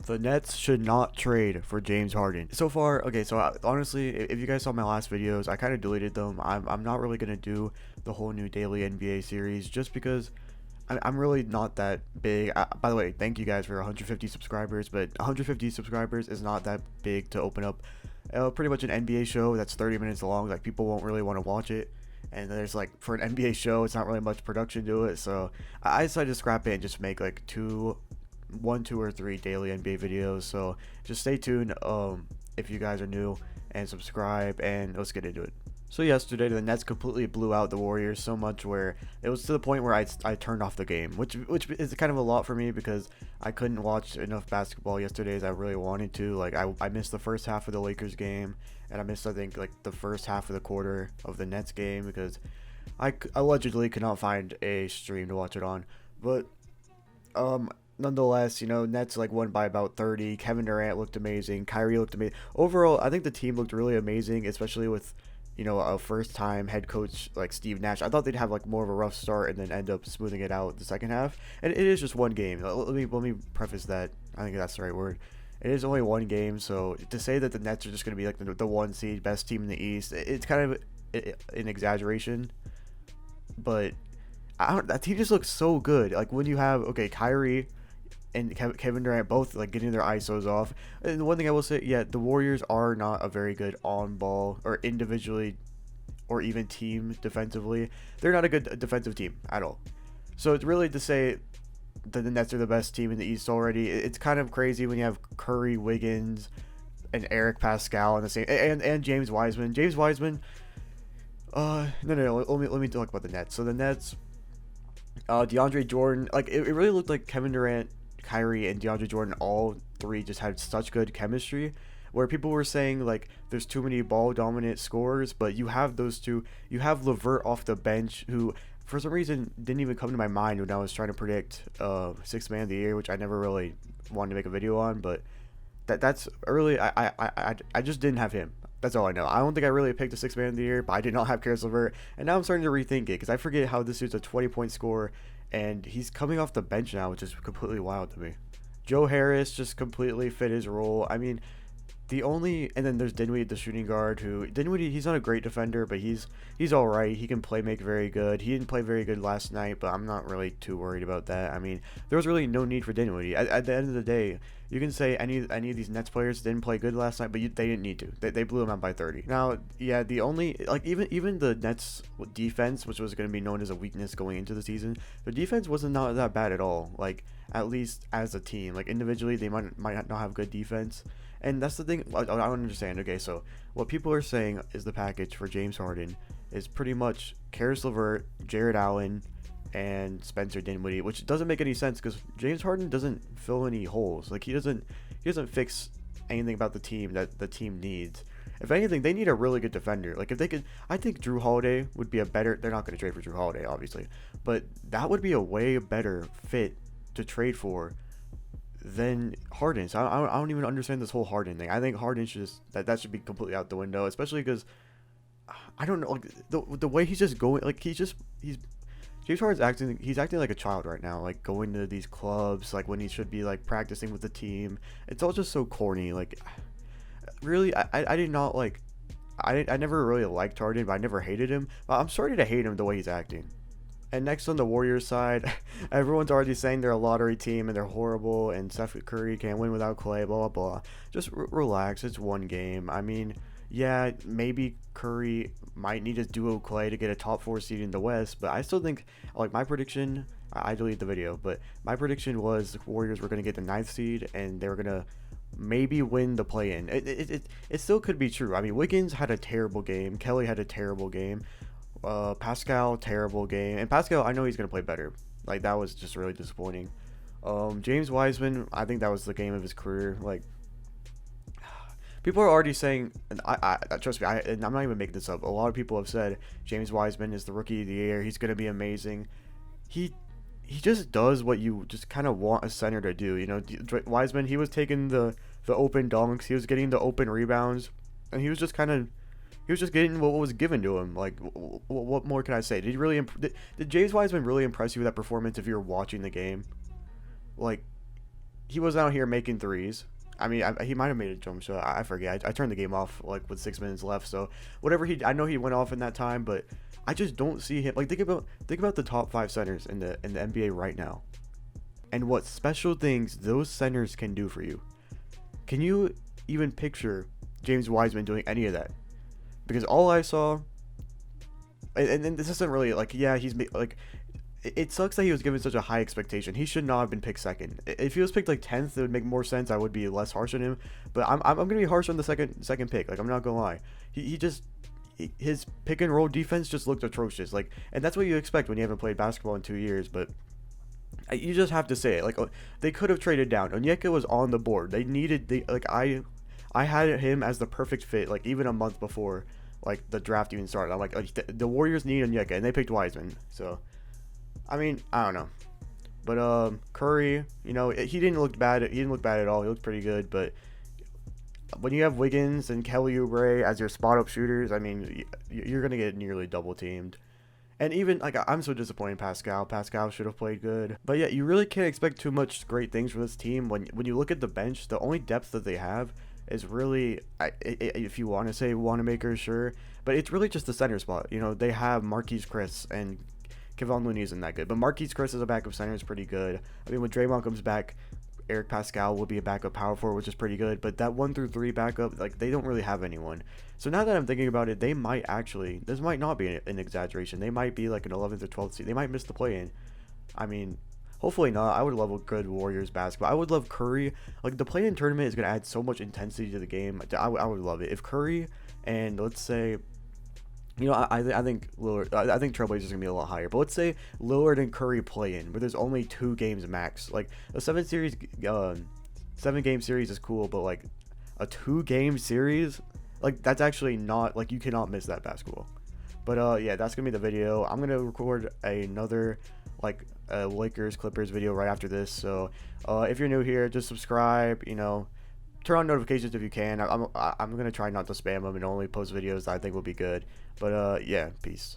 The Nets should not trade for James Harden. So far, okay, so honestly, if you guys saw my last videos, I kind of deleted them. I'm not really going to do the whole new daily NBA series just because I'm really not that big. By the way, thank you guys for 150 subscribers, but 150 subscribers is not that big to open up pretty much an NBA show that's 30 minutes long. Like, people won't really want to watch it. And there's like, for an NBA show, it's not really much production to it. So I decided to scrap it and just make like one, two, or three daily NBA videos. So just stay tuned if you guys are new, and subscribe, and let's get into it. So yesterday, the Nets completely blew out the Warriors so much where it was to the point where I turned off the game, which is kind of a lot for me because I couldn't watch enough basketball yesterday as I really wanted to. Like, I missed the first half of the Lakers game, and I missed, I think, like the first half of the quarter of the Nets game because I allegedly could not find a stream to watch it on. But nonetheless, Nets like won by about 30. Kevin Durant looked amazing. Kyrie looked amazing. Overall, I think the team looked really amazing, especially with a first time head coach like Steve Nash. I thought they'd have like more of a rough start and then end up smoothing it out the second half. And it is just one game. Let me preface that. I think that's the right word. It is only one game, so to say that the Nets are just going to be like the one seed, best team in the East, it's kind of an exaggeration. But that team just looks so good. Like, when you have Kyrie and Kevin Durant both like getting their ISOs off. And one thing I will say, yeah, the Warriors are not a very good on ball or individually or even team defensively. They're not a good defensive team at all. So it's really to say that the Nets are the best team in the East already. It's kind of crazy when you have Curry, Wiggins, and Eric Pascal on the same, and James Wiseman. James Wiseman. No. Let me talk about the Nets. So the Nets, DeAndre Jordan, like it really looked like Kevin Durant, Kyrie, and DeAndre Jordan, all three just had such good chemistry, where people were saying like there's too many ball dominant scorers, but you have those two. You have LeVert off the bench, who for some reason didn't even come to my mind when I was trying to predict sixth man of the year, which I never really wanted to make a video on, but that's early. I just didn't have him. That's all I know. I don't think I really picked a sixth man of the year, but I did not have Karis LeVert, and now I'm starting to rethink it because I forget how this dude's a 20-point scorer, and he's coming off the bench now, which is completely wild to me. Joe Harris just completely fit his role. I mean, and then there's Dinwiddie, the shooting guard, he's not a great defender, but he's all right. He can make very good. He didn't play very good last night, but I'm not really too worried about that. I mean, there was really no need for Dinwiddie. At the end of the day, you can say any of these Nets players didn't play good last night, but they didn't need to. They blew them out by 30. Now, yeah, the only even the Nets defense, which was going to be known as a weakness going into the season, the defense wasn't not that bad at all. Like, at least as a team, like individually, they might not have good defense. And that's the thing I don't understand. Okay, so what people are saying is the package for James Harden is pretty much Karis LeVert, Jared Allen, and Spencer Dinwiddie, which doesn't make any sense because James Harden doesn't fill any holes. Like, he doesn't fix anything about the team that the team needs. If anything, they need a really good defender. Like, if they could, I think Drew Holiday would be a better. They're not going to trade for Drew Holiday, obviously, but that would be a way better fit to trade for than Harden. So I don't even understand this whole Harden thing. I think Harden should that should be completely out the window, especially because I don't know, like the way he's just going, like he's James Harden's acting like a child right now, like going to these clubs like when he should be like practicing with the team. It's all just so corny. Like, really, I did not like I never really liked Harden, but I never hated him. But I'm starting to hate him the way he's acting. And next on the Warriors side, everyone's already saying they're a lottery team and they're horrible and Steph Curry can't win without Clay, blah, blah, blah. Just relax. It's one game. I mean, yeah, maybe Curry might need to duo Clay to get a top 4 seed in the West, but I still think, like, my prediction, I deleted the video, but my prediction was the Warriors were going to get the 9th seed and they were going to maybe win the play-in. It still could be true. I mean, Wiggins had a terrible game. Kelly had a terrible game. Pascal, terrible game. And Pascal, I know he's going to play better. Like, that was just really disappointing. James Wiseman, I think that was the game of his career. Like, people are already saying, and I trust me, and I'm not even making this up. A lot of people have said James Wiseman is the rookie of the year. He's going to be amazing. He just does what you just kind of want a center to do. Wiseman, he was taking the open dunks. He was getting the open rebounds. And he was just getting what was given to him. Like, what more can I say? Did James Wiseman really impress you with that performance if you're watching the game? Like, he was out here making threes. I mean, he might have made a jump shot. I forget. I turned the game off like with 6 minutes left. So whatever I know he went off in that time, but I just don't see him. Like think about the top 5 centers in the NBA right now, and what special things those centers can do for you. Can you even picture James Wiseman doing any of that? Because all I saw, and this isn't really like, yeah, he's like, it sucks that he was given such a high expectation. He should not have been picked second. If he was picked like 10th, it would make more sense. I would be less harsh on him. But I'm gonna be harsh on the second pick. Like, I'm not gonna lie. He just, his pick and roll defense just looked atrocious. Like, and that's what you expect when you haven't played basketball in 2 years. But you just have to say it. Like, they could have traded down. Onyeka was on the board. They needed I had him as the perfect fit. Like, even a month before like the draft even started. I'm like, the Warriors need Onyeka, and they picked Wiseman. So, I mean, I don't know. But Curry, he didn't look bad. He didn't look bad at all. He looked pretty good. But when you have Wiggins and Kelly Oubre as your spot up shooters, I mean, you're gonna get nearly double teamed. And even like, I'm so disappointed in Pascal. Pascal should have played good. But yeah, you really can't expect too much great things from this team. When you look at the bench, the only depth that they have is really, if you want to say Wanamaker, sure, but it's really just the center spot. They have Marquise Chris, and Kevon Looney isn't that good, but Marquise Chris as a backup center is pretty good. I mean, when Draymond comes back, Eric Pascal will be a backup power forward, which is pretty good. But that 1 through 3 backup, like, they don't really have anyone. So now that I'm thinking about it, this might not be an exaggeration. They might be like an 11th or 12th seed. They might miss the play-in. I mean, hopefully not. I would love a good Warriors basketball. I would love Curry. Like, the play-in tournament is going to add so much intensity to the game. I would love it. If Curry and, let's say, I think Lillard. I think Trailblazers gonna be a lot higher. But let's say Lillard and Curry play in, where there's only 2 games max. Like, a 7-game series is cool, but like a 2-game series, like, that's actually not, like, you cannot miss that basketball. But yeah, that's gonna be the video. I'm gonna record another like Lakers Clippers video right after this. So if you're new here, just subscribe. Turn on notifications if you can. I'm gonna try not to spam them and only post videos that I think will be good. But yeah, peace.